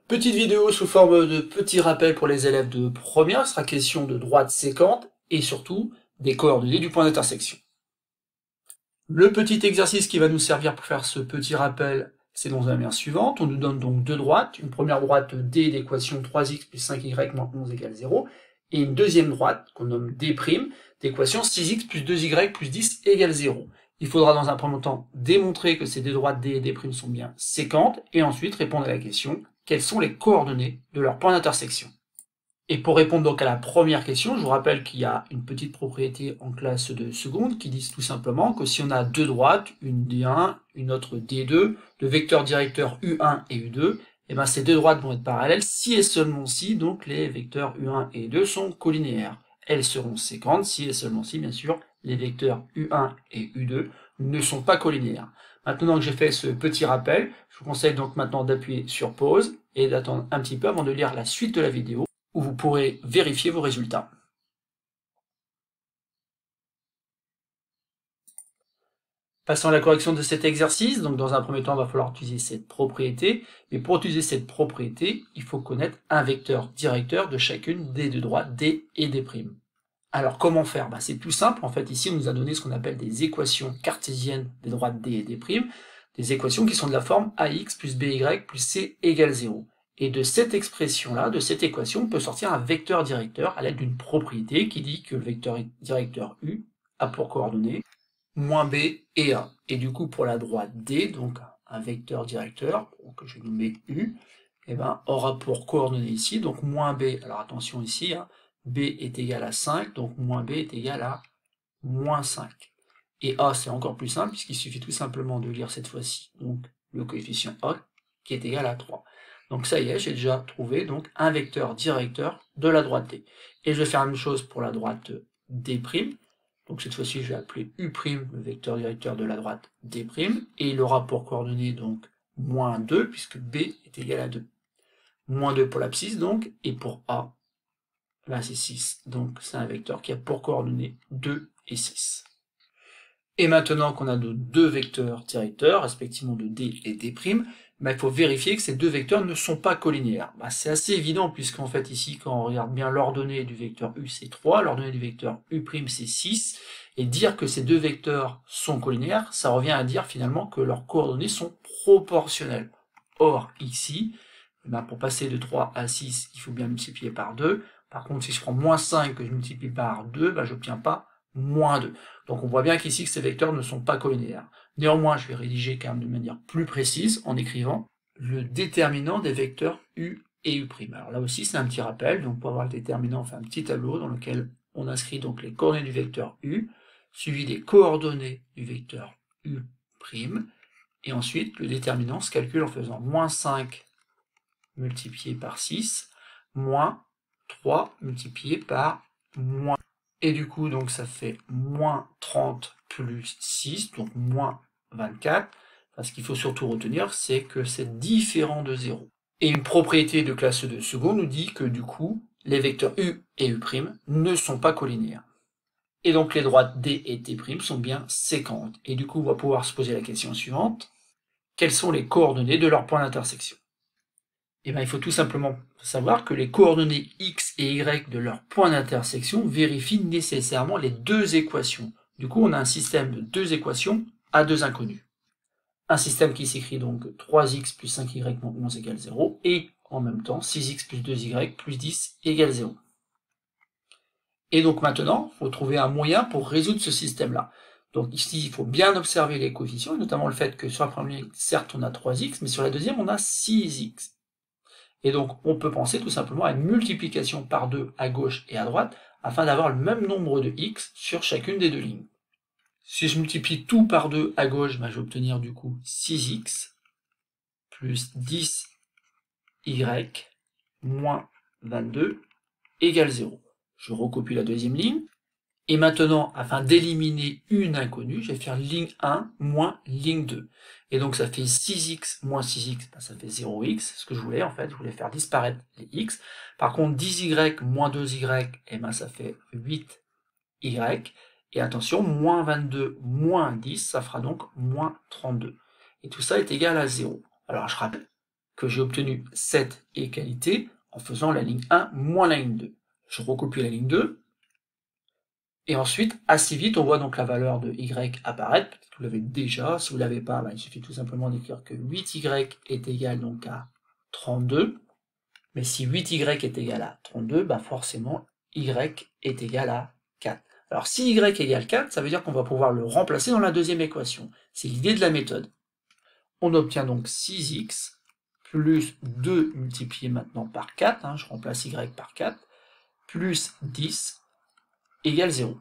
Petite vidéo sous forme de petit rappel pour les élèves de première, il sera question de droite sécante et surtout des coordonnées du point d'intersection. Le petit exercice qui va nous servir pour faire ce petit rappel, c'est dans la manière suivante. On nous donne donc deux droites, une première droite D d'équation 3x plus 5y moins 11 égale 0, et une deuxième droite qu'on nomme D' d'équation 6x plus 2y plus 10 égale 0. Il faudra dans un premier temps démontrer que ces deux droites D et D' sont bien sécantes, et ensuite répondre à la question quelles sont les coordonnées de leur point d'intersection. Et pour répondre donc à la première question, je vous rappelle qu'il y a une petite propriété en classe de seconde qui dit tout simplement que si on a deux droites, une D1, une autre D2, de vecteurs directeurs U1 et U2, et bien ces deux droites vont être parallèles si et seulement si donc les vecteurs U1 et U2 sont collinéaires. Elles seront séquentes si et seulement si, bien sûr, les vecteurs U1 et U2 ne sont pas collinéaires. Maintenant que j'ai fait ce petit rappel, je vous conseille donc maintenant d'appuyer sur pause et d'attendre un petit peu avant de lire la suite de la vidéo, où vous pourrez vérifier vos résultats. Passons à la correction de cet exercice. Donc dans un premier temps, il va falloir utiliser cette propriété. Mais pour utiliser cette propriété, il faut connaître un vecteur directeur de chacune des deux droites D et D'. Alors comment faire? C'est tout simple. En fait, ici, on nous a donné ce qu'on appelle des équations cartésiennes des droites D et D', des équations qui sont de la forme AX plus BY plus C égale 0. Et de cette expression-là, de cette équation, on peut sortir un vecteur directeur à l'aide d'une propriété qui dit que le vecteur directeur U a pour coordonnées moins B et A. Et du coup, pour la droite D, donc un vecteur directeur, que je vais nommer U, aura pour coordonnées ici, donc moins B, alors attention ici, B est égal à 5, donc moins B est égal à moins 5. Et A, c'est encore plus simple, puisqu'il suffit tout simplement de lire cette fois-ci donc le coefficient A, qui est égal à 3. Donc ça y est, j'ai déjà trouvé donc un vecteur directeur de la droite D. Et je vais faire la même chose pour la droite D'. Donc cette fois-ci, je vais appeler U', le vecteur directeur de la droite D', et il aura pour coordonnées donc moins 2, puisque B est égal à 2. Moins 2 pour l'abscisse donc, et pour A, c'est 6. Donc c'est un vecteur qui a pour coordonnées 2 et 6. Et maintenant qu'on a nos deux vecteurs directeurs, respectivement de D et D', il faut vérifier que ces deux vecteurs ne sont pas collinéaires. C'est assez évident, puisqu'en fait ici, quand on regarde bien l'ordonnée du vecteur U, c'est 3, l'ordonnée du vecteur U', c'est 6, et dire que ces deux vecteurs sont collinéaires, ça revient à dire finalement que leurs coordonnées sont proportionnelles. Or, ici, pour passer de 3 à 6, il faut bien multiplier par 2. Par contre, si je prends moins 5 que je multiplie par 2, je n'obtiens pas moins 2. Donc on voit bien qu'ici que ces vecteurs ne sont pas collinéaires. Néanmoins, je vais rédiger quand même de manière plus précise en écrivant le déterminant des vecteurs U et U'. Alors là aussi, c'est un petit rappel. Donc pour avoir le déterminant, on fait un petit tableau dans lequel on inscrit donc les coordonnées du vecteur U, suivi des coordonnées du vecteur U', et ensuite le déterminant se calcule en faisant moins 5 multiplié par 6, moins 3 multiplié par moins. Et du coup, donc ça fait moins 30 plus 6, donc moins 24. Ce qu'il faut surtout retenir, c'est que c'est différent de 0. Et une propriété de classe de seconde nous dit que du coup, les vecteurs U et U' ne sont pas collinéaires. Et donc les droites D et D' sont bien séquentes. Et du coup, on va pouvoir se poser la question suivante. Quelles sont les coordonnées de leur point d'intersection? Il faut tout simplement savoir que les coordonnées x et y de leur point d'intersection vérifient nécessairement les deux équations. Du coup, on a un système de deux équations à deux inconnus. Un système qui s'écrit donc 3x plus 5y moins 11 égale 0, et en même temps 6x plus 2y plus 10 égale 0. Et donc maintenant, il faut trouver un moyen pour résoudre ce système-là. Donc ici, il faut bien observer les coefficients, et notamment le fait que sur la première ligne, certes, on a 3x, mais sur la deuxième, on a 6x. Et donc, on peut penser tout simplement à une multiplication par 2 à gauche et à droite, afin d'avoir le même nombre de x sur chacune des deux lignes. Si je multiplie tout par 2 à gauche, je vais obtenir du coup 6x plus 10y moins 22 égale 0. Je recopie la deuxième ligne. Et maintenant, afin d'éliminer une inconnue, je vais faire ligne 1 moins ligne 2. Et donc ça fait 6x moins 6x, ça fait 0x, c'est ce que je voulais en fait, je voulais faire disparaître les x. Par contre, 10y moins 2y, ça fait 8y. Et attention, moins 22 moins 10, ça fera donc moins 32. Et tout ça est égal à 0. Alors je rappelle que j'ai obtenu cette égalité en faisant la ligne 1 moins la ligne 2. Je recopie la ligne 2, et ensuite, assez vite, on voit donc la valeur de y apparaître, peut-être que vous l'avez déjà, si vous ne l'avez pas, il suffit tout simplement d'écrire que 8y est égal donc à 32, mais si 8y est égal à 32, forcément, y est égal à 4. Alors si y égale 4, ça veut dire qu'on va pouvoir le remplacer dans la deuxième équation. C'est l'idée de la méthode. On obtient donc 6x plus 2 multiplié maintenant par 4, je remplace y par 4, plus 10 égale 0.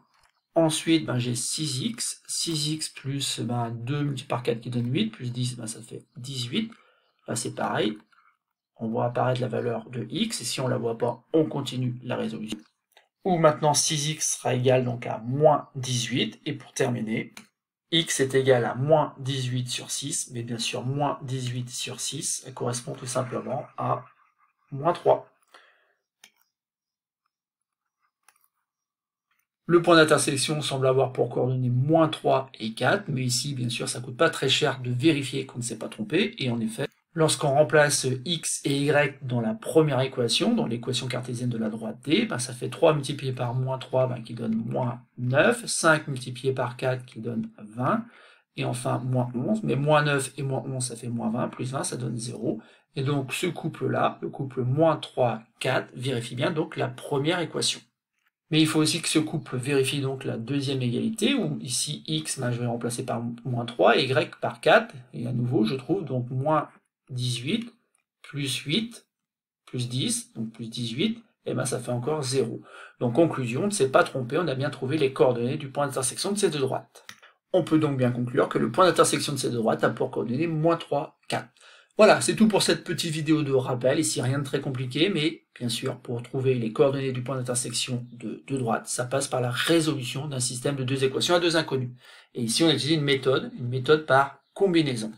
Ensuite, j'ai 6x plus 2 multiplié par 4 qui donne 8, plus 10, ça fait 18. Là c'est pareil, on voit apparaître la valeur de x, et si on ne la voit pas, on continue la résolution. Où maintenant 6x sera égal donc à moins 18, et pour terminer, x est égal à moins 18 sur 6, mais bien sûr moins 18 sur 6, ça correspond tout simplement à moins 3. Le point d'intersection semble avoir pour coordonnées moins 3 et 4, mais ici, bien sûr, ça ne coûte pas très cher de vérifier qu'on ne s'est pas trompé, et en effet, lorsqu'on remplace x et y dans la première équation, dans l'équation cartésienne de la droite D, ça fait 3 multiplié par moins 3 qui donne moins 9, 5 multiplié par 4 qui donne 20, et enfin moins 11, mais moins 9 et moins 11 ça fait moins 20, plus 20 ça donne 0, et donc ce couple-là, le couple moins 3, 4, vérifie bien donc la première équation. Mais il faut aussi que ce couple vérifie donc la deuxième égalité, où ici x, je vais remplacer par moins 3, et y par 4, et à nouveau je trouve donc moins 18, plus 8, plus 10, donc plus 18, et ça fait encore 0. Donc conclusion, on ne s'est pas trompé, on a bien trouvé les coordonnées du point d'intersection de ces deux droites. On peut donc bien conclure que le point d'intersection de ces deux droites a pour coordonnées moins 3, 4. Voilà, c'est tout pour cette petite vidéo de rappel, ici rien de très compliqué, mais bien sûr, pour trouver les coordonnées du point d'intersection de deux droites, ça passe par la résolution d'un système de deux équations à deux inconnues. Et ici, on a utilisé une méthode par combinaison.